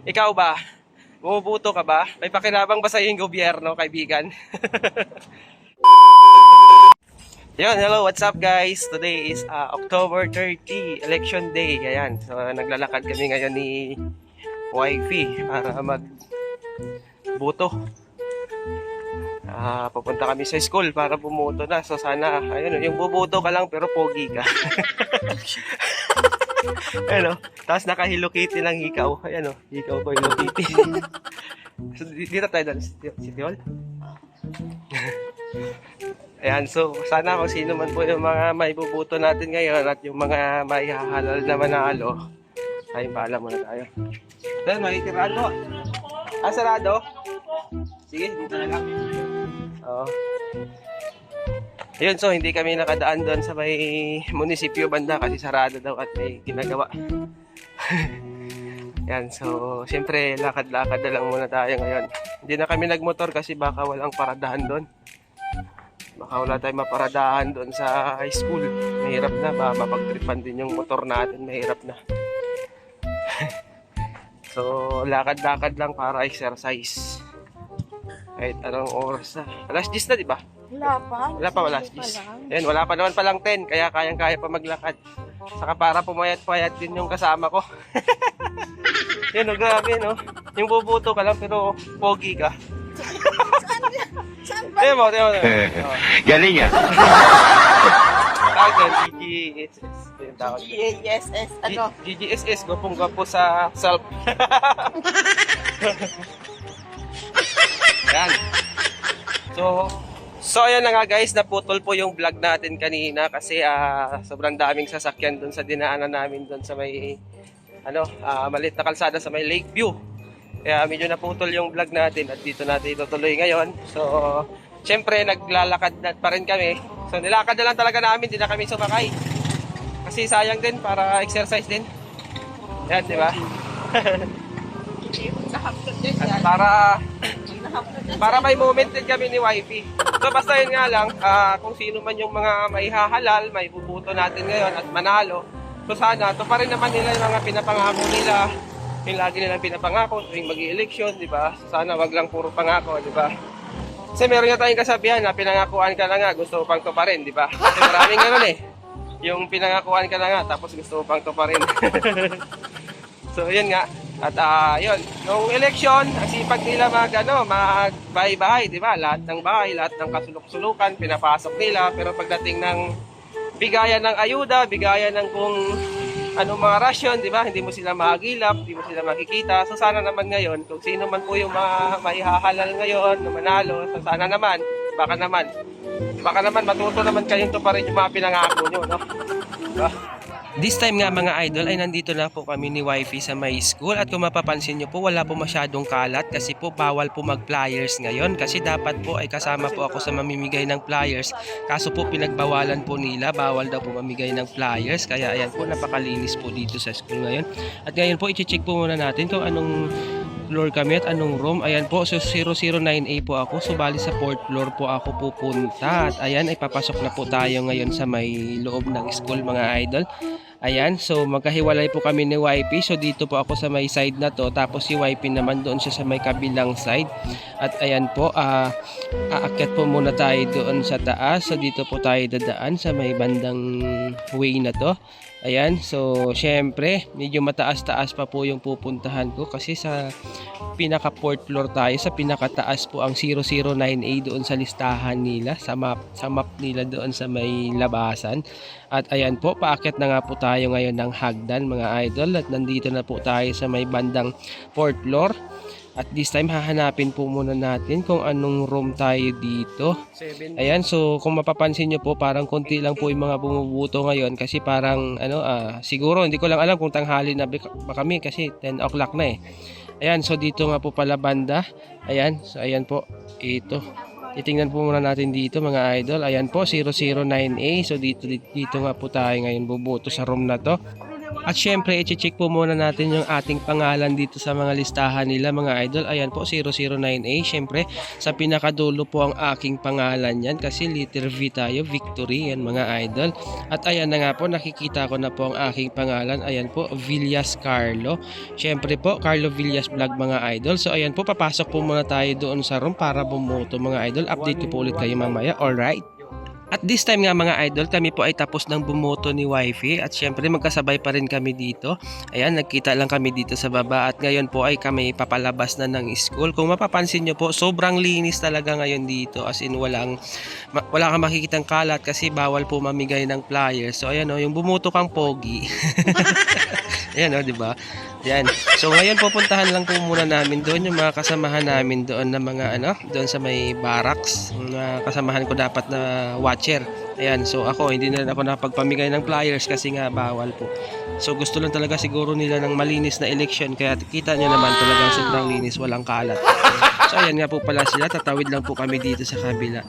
Ikaw ba? Bumubuto ka ba? May pakinabang ba sa iyong gobyerno, kaibigan? Yun, hello, what's up guys? Today is October 30, election day. Ayan, so naglalakad kami ngayon ni Wifey para magboto. Pupunta kami sa school para bumuto na. So sana, ayun, yung bubuto ka lang pero pogi ka. Ayun, tapos naka-Hello Kitty lang ikaw. Ayan, ikaw ko Hello Kitty. So, dito tayo dyan, City Hall. Ayan, so sana kung sino man po yung mga maibubuto natin ngayon at yung mga maihahalal na manalo, ay paalam muna tayo. Dahil makikirado. Sarado? Sige, dito na lang. Oo. Ayun, so hindi kami nakadaan doon sa may munisipyo banda kasi sarado daw at may ginagawa. Yan, so siyempre lakad-lakad na lang muna tayo ngayon. Hindi na kami nagmotor kasi baka walang paradahan doon. Baka wala tayong maparadahan doon sa high school. Mahirap na, baka mapagtripan din yung motor natin, mahirap na. So lakad-lakad lang para exercise. Kahit anong oras na. Alas 10 na, di ba? Wala pa. Wala pa, alas 10. Ayan, wala pa naman palang 10, kaya kayang-kaya pa maglakad. Saka para pumayat-payat din yung kasama ko. Yan, grabe, no? Yung bubuto ka lang, pero pogi ka. Saan ba? Tiyan mo. Galing yan. Tawag yan, GGSS. Yung tawag. GASS, ano? GGSS, gupong-gupo sa self. Yan. So ayan na nga guys, naputol po yung vlog natin kanina kasi sobrang daming sasakyan dun sa dinaanan namin dun sa may maliit na kalsada sa may Lakeview. Kaya medyo naputol yung vlog natin at dito natin itutuloy ngayon. So syempre naglalakad na pa rin kami. So nilakad na lang talaga namin, hindi na kami sumakay. Kasi sayang din para exercise din. Yan, di ba? At para may moment din kami ni Wifey. So basta yun nga lang, kung sino man yung mga maihahalal, may bubuto natin ngayon at manalo. So sana, ito pa rin naman nila yung mga pinapangako nila. Yung lagi nilang pinapangako tuwing mag-i-election, di ba? So sana wag lang puro pangako, di ba? Kasi meron nga tayong kasabihan na pinangakuan ka na nga, gusto mo pang to pa rin, di ba? Kasi maraming ganun eh. Yung pinangakuan ka na nga, tapos gusto mo pang to pa rin. So yun nga. At yun, yung election, ang sipag nila magbahay-bahay, di ba? Lahat ng bahay, lahat ng kasulok-sulukan, pinapasok nila. Pero pagdating ng bigayan ng ayuda, bigayan ng kung anong mga rasyon, di ba? Hindi mo sila mahagilap, hindi mo sila makikita. So sana naman ngayon, kung sino man po yung maihahalal ngayon, na manalo, so sana naman, baka naman matuto naman kayong to pa rin yung mga pinangako nyo, no? Diba? This time nga mga idol ay nandito na po kami ni Wifey sa may school at kung mapapansin nyo po wala po masyadong kalat kasi po bawal po mag flyers ngayon kasi dapat po ay kasama po ako sa mamimigay ng flyers kaso po pinagbawalan po nila, bawal daw po mamigay ng flyers kaya ayan po napakalinis po dito sa school ngayon at ngayon po i-check po muna natin kung anong floor kami at anong room. Ayan po, so 009A po ako. So bali sa 4th floor po ako pupunta. At ayan, ay papasok na po tayo ngayon sa may loob ng school mga idol. Ayan, so magkahiwalay po kami ni Wifey. So dito po ako sa may side na to. Tapos si Wifey naman doon siya sa may kabilang side. At ayan po, aakyat po muna tayo doon sa taas. So dito po tayo dadaan sa may bandang way na to. Ayan, so syempre medyo mataas-taas pa po yung pupuntahan ko kasi sa pinaka 4th floor tayo, sa pinakataas po ang 009A doon sa listahan nila, sa map nila doon sa may labasan. At ayan po, paakyat na nga po tayo ngayon ng hagdan mga idol at nandito na po tayo sa may bandang 4th floor. At this time hahanapin po muna natin kung anong room tayo dito. Ayan, so kung mapapansin nyo po parang konti lang po yung mga bumubuto ngayon kasi parang siguro hindi ko lang alam kung tanghali na ba kami kasi 10 o'clock na eh. Ayan, so dito nga po pala banda. Ayan, so ayan po ito. Titingnan po muna natin dito mga idol. Ayan po 009A. So dito nga po tayo ngayon bubuto sa room na to. At syempre, i-check po muna natin yung ating pangalan dito sa mga listahan nila mga idol. Ayan po, 009A. Syempre, sa pinakadulo po ang aking pangalan yan kasi letter V tayo, Victory, yan mga idol. At ayan na nga po, nakikita ko na po ang aking pangalan. Ayan po, Villas Carlo. Syempre po, Carlo Villas Vlog mga idol. So ayan po, papasok po muna tayo doon sa room para bumoto mga idol. Update ko po ulit kayo mamaya. Alright? At this time nga mga idol, kami po ay tapos ng bumoto ni Wifey at syempre magkasabay pa rin kami dito. Ayan, nagkita lang kami dito sa baba at ngayon po ay kami papalabas na ng school. Kung mapapansin nyo po, sobrang linis talaga ngayon dito as in wala kang makikitang kalat kasi bawal po mamigay ng flyers. So ayan o, yung bumuto kang pogi. Ayan o, diba? Yan. So ngayon pupuntahan lang po muna namin doon yung mga kasamahan namin doon na mga doon sa may barracks. Mga kasamahan ko dapat na watcher. Ayan, so ako hindi na rin ako napagpamigay ng flyers kasi nga bawal po. So gusto lang talaga siguro nila ng malinis na election kaya kita nyo naman talagang sobrang linis, walang kalat. So ayan nga po pala sila, tatawid lang po kami dito sa kabila.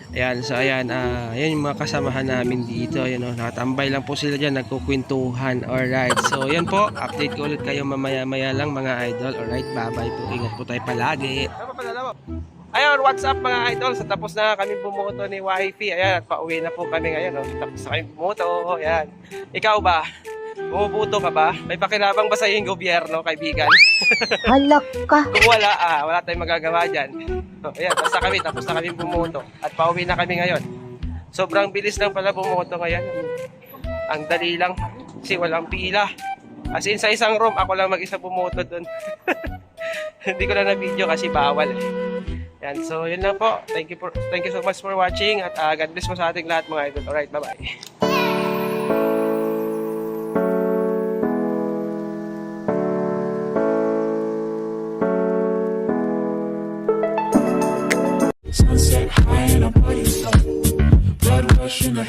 Ayan, so ayan, ayan yung mga kasamahan namin dito. Ayan o, nakatambay lang po sila dyan, nagkukwentuhan. Alright, so ayan po, update ko ulit kayo mamaya-maya lang mga idol. Alright, bye-bye po, ingat po tayo palagi. Ayun, what's up mga idol? So tapos na kami bumoto ni Wifey. Ayan, at pauwi na po kami ngayon. Tapos na kami bumoto. Ayan, ikaw ba? Bumubuto ka ba? May pakinabang ba sa yung gobyerno, kaibigan? Halak ka. Kung wala, wala tayong magagawa dyan. So, ayan, basta kami, tapos na kami bumoto. At pauwi na kami ngayon. Sobrang bilis lang pala bumoto ngayon. Ang dali lang, kasi walang pila. As in, sa isang room, ako lang mag-isa bumoto dun. Hindi ko na na-video kasi bawal. Yan, so yun lang po. Thank you so much for watching. At God bless mo sa ating lahat mga idol. Alright, bye-bye. Sunset high and I'm by your side. Blood rush in the